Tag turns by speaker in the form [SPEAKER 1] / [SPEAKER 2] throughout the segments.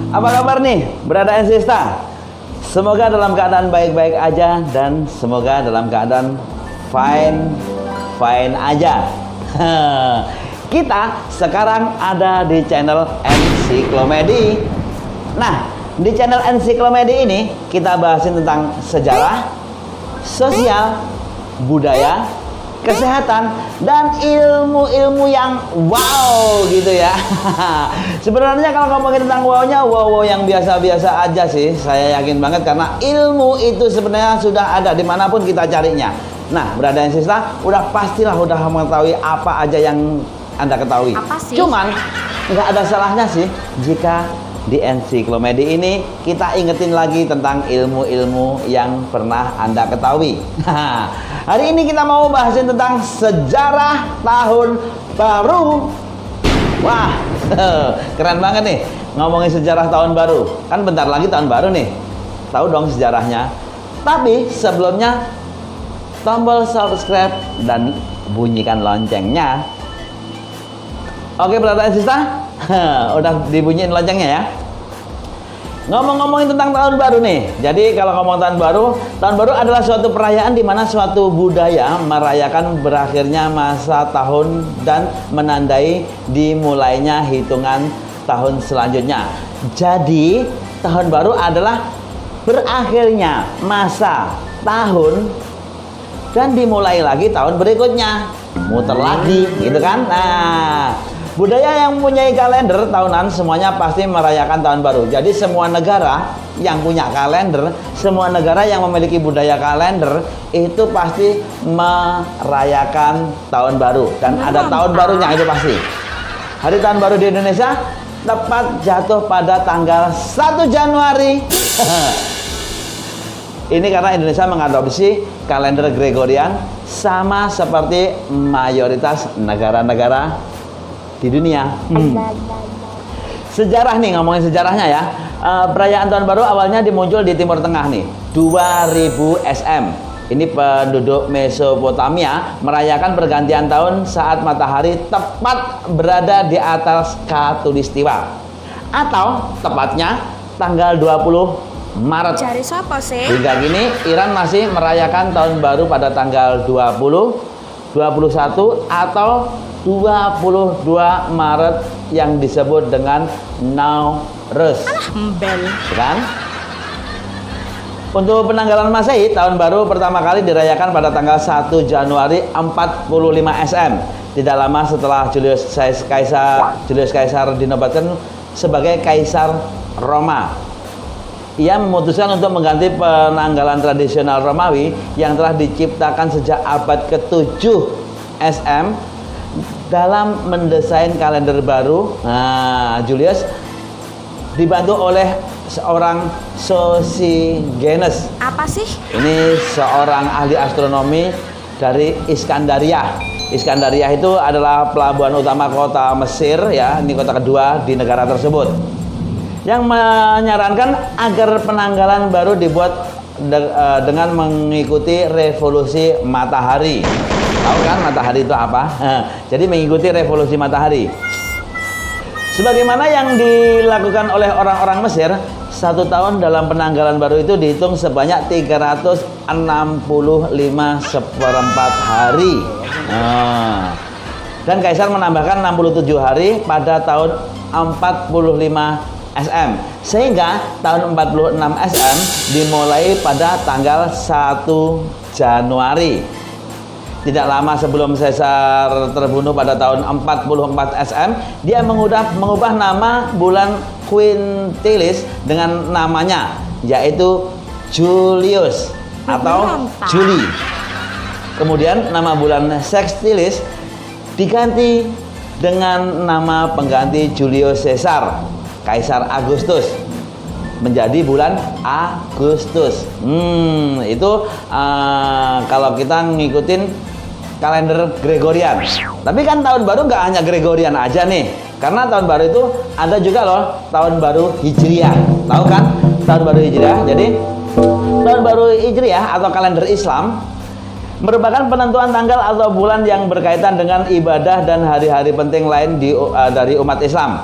[SPEAKER 1] Apa kabar nih, Brada and Sista? Semoga dalam keadaan baik-baik aja dan semoga dalam keadaan fine aja. Kita sekarang ada di channel Ensiklomedi. Nah, di channel Ensiklomedi ini kita bahasin tentang sejarah, sosial, budaya, kesehatan, dan ilmu-ilmu yang wow gitu ya. Sebenarnya kalau ngomongin tentang wow-nya, wow yang biasa-biasa aja sih. Saya yakin banget karena ilmu itu sebenarnya sudah ada dimanapun kita carinya. Nah, Brada and Sista, pastilah udah mengetahui apa aja yang Anda ketahui.
[SPEAKER 2] Apa sih?
[SPEAKER 1] Cuman nggak ada salahnya sih jika di Ensiklomedi ini kita ingetin lagi tentang ilmu-ilmu yang pernah Anda ketahui. Hari ini kita mau bahasin tentang sejarah tahun baru. Wah, keren banget nih ngomongin sejarah tahun baru. Kan bentar lagi tahun baru nih. Tahu dong sejarahnya. Tapi sebelumnya tombol subscribe dan bunyikan loncengnya. Oke, Brada and Sista, udah dibunyiin loncengnya ya. Ngomong-ngomongin tentang tahun baru nih. Jadi kalau ngomong tahun baru adalah suatu perayaan di mana suatu budaya merayakan berakhirnya masa tahun dan menandai dimulainya hitungan tahun selanjutnya. Jadi tahun baru adalah berakhirnya masa tahun dan dimulai lagi tahun berikutnya. Muter lagi gitu kan. Nah, budaya yang mempunyai kalender tahunan semuanya pasti merayakan tahun baru. Jadi semua negara yang punya kalender, semua negara yang memiliki budaya kalender itu pasti merayakan tahun baru. Dan ada tahun barunya itu pasti. Hari tahun baru di Indonesia tepat jatuh pada tanggal 1 Januari. Ini karena Indonesia mengadopsi kalender Gregorian sama seperti mayoritas negara-negara di dunia. Sejarah nih, ngomongin sejarahnya ya. Perayaan tahun baru awalnya dimuncul di Timur Tengah nih, 2000 SM. Ini penduduk Mesopotamia merayakan pergantian tahun saat matahari tepat berada di atas Khatulistiwa, atau tepatnya tanggal 20 Maret.
[SPEAKER 2] Cari siapa sih?
[SPEAKER 1] Hingga kini Iran masih merayakan tahun baru pada tanggal 20, 21 atau 22 Maret yang disebut dengan Nowruz. Kan? Untuk penanggalan Masehi, tahun baru pertama kali dirayakan pada tanggal 1 Januari 45 SM. Tidak lama setelah Julius Caesar dinobatkan sebagai Kaisar Roma. Ia memutuskan untuk mengganti penanggalan tradisional Romawi yang telah diciptakan sejak abad ke-7 SM dalam mendesain kalender baru. Nah, Julius dibantu oleh seorang Sosigenes.
[SPEAKER 2] Apa sih?
[SPEAKER 1] Ini seorang ahli astronomi dari Iskandaria. Iskandaria itu adalah pelabuhan utama kota Mesir ya, ini kota kedua di negara tersebut. Yang menyarankan agar penanggalan baru dibuat dengan mengikuti revolusi matahari. Tahu kan matahari itu apa? Jadi mengikuti revolusi matahari. Sebagaimana yang dilakukan oleh orang-orang Mesir, 1 tahun dalam penanggalan baru itu dihitung sebanyak 365 seperempat hari. Dan Kaisar menambahkan 67 hari pada tahun 45 SM, sehingga tahun 46 SM dimulai pada tanggal 1 Januari. Tidak lama sebelum Caesar terbunuh pada tahun 44 SM, dia mengubah nama bulan Quintilis dengan namanya, yaitu Julius atau Juli. Kemudian nama bulan Sextilis diganti dengan nama pengganti Julius Caesar, Kaisar Agustus, menjadi bulan Agustus. Itu kalau kita ngikutin kalender Gregorian. Tapi kan tahun baru nggak hanya Gregorian aja nih, karena tahun baru itu ada juga loh tahun baru Hijriah. Tahu kan tahun baru Hijriah? Jadi tahun baru Hijriah atau kalender Islam merupakan penentuan tanggal atau bulan yang berkaitan dengan ibadah dan hari-hari penting lain dari umat Islam.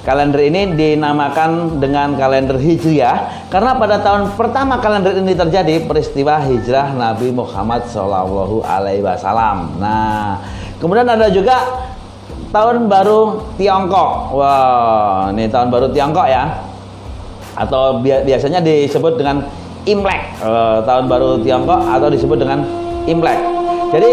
[SPEAKER 1] Kalender ini dinamakan dengan kalender Hijriah karena pada tahun pertama kalender ini terjadi peristiwa hijrah Nabi Muhammad Shallallahu Alaihi Wasallam. Nah, kemudian ada juga tahun baru Tiongkok. Wah, ini tahun baru Tiongkok ya, atau biasanya disebut dengan Imlek. Tahun baru Tiongkok atau disebut dengan Imlek. Jadi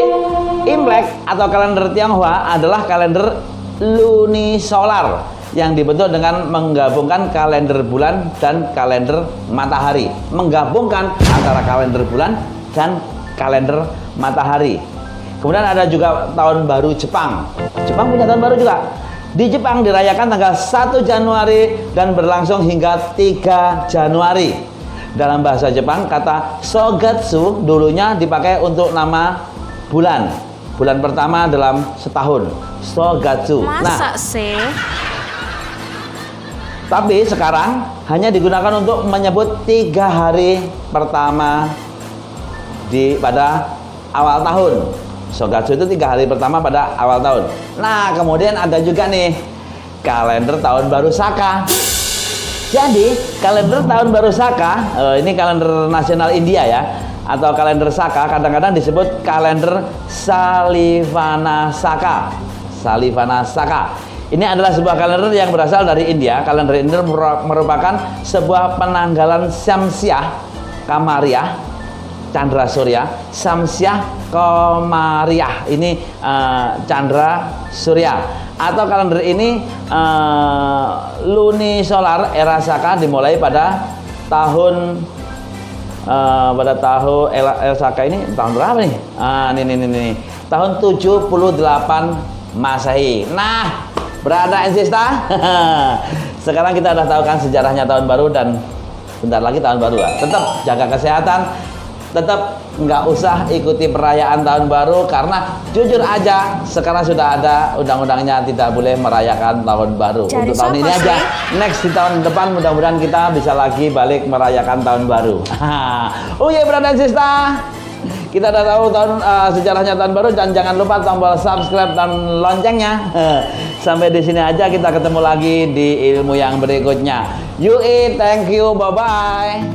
[SPEAKER 1] Imlek atau kalender Tionghoa adalah kalender lunisolar yang dibentuk dengan menggabungkan kalender bulan dan kalender matahari. Menggabungkan antara kalender bulan dan kalender matahari. Kemudian ada juga tahun baru Jepang. Jepang punya tahun baru juga. Di Jepang dirayakan tanggal 1 Januari dan berlangsung hingga 3 Januari. Dalam bahasa Jepang, kata Shogatsu dulunya dipakai untuk nama bulan. Bulan pertama dalam setahun. Shogatsu.
[SPEAKER 2] Masa sih?
[SPEAKER 1] Tapi sekarang hanya digunakan untuk menyebut 3 hari pertama pada awal tahun. Shogatsu itu 3 hari pertama pada awal tahun. Nah, kemudian ada juga nih kalender tahun baru Saka. Jadi kalender tahun baru Saka, ini kalender nasional India ya, atau kalender Saka kadang-kadang disebut kalender Salivana Saka. Salivana Saka. Ini adalah sebuah kalender yang berasal dari India. Kalender ini merupakan sebuah penanggalan Syamsiah Kamariah, Chandra Surya, Syamsiah Qamariyah. Ini Chandra Surya. Atau kalender ini lunisolar era Saka dimulai pada tahun El Saka ini tahun berapa nih? Ini tahun 78 Masehi. Nah, berada Ensista. Sekarang kita udah tahu kan sejarahnya tahun baru dan bentar lagi tahun baru ya. Tetap jaga kesehatan, tetap nggak usah ikuti perayaan tahun baru karena jujur aja sekarang sudah ada undang-undangnya tidak boleh merayakan tahun baru.
[SPEAKER 2] Jadi
[SPEAKER 1] untuk tahun ini aja. Next di tahun depan mudah-mudahan kita bisa lagi balik merayakan tahun baru. Oh iya, berada Ensista. Kita udah tahu sejarahnya tahun baru dan jangan lupa tombol subscribe dan loncengnya. Sampai di sini aja, kita ketemu lagi di ilmu yang berikutnya. Yui, thank you, bye bye.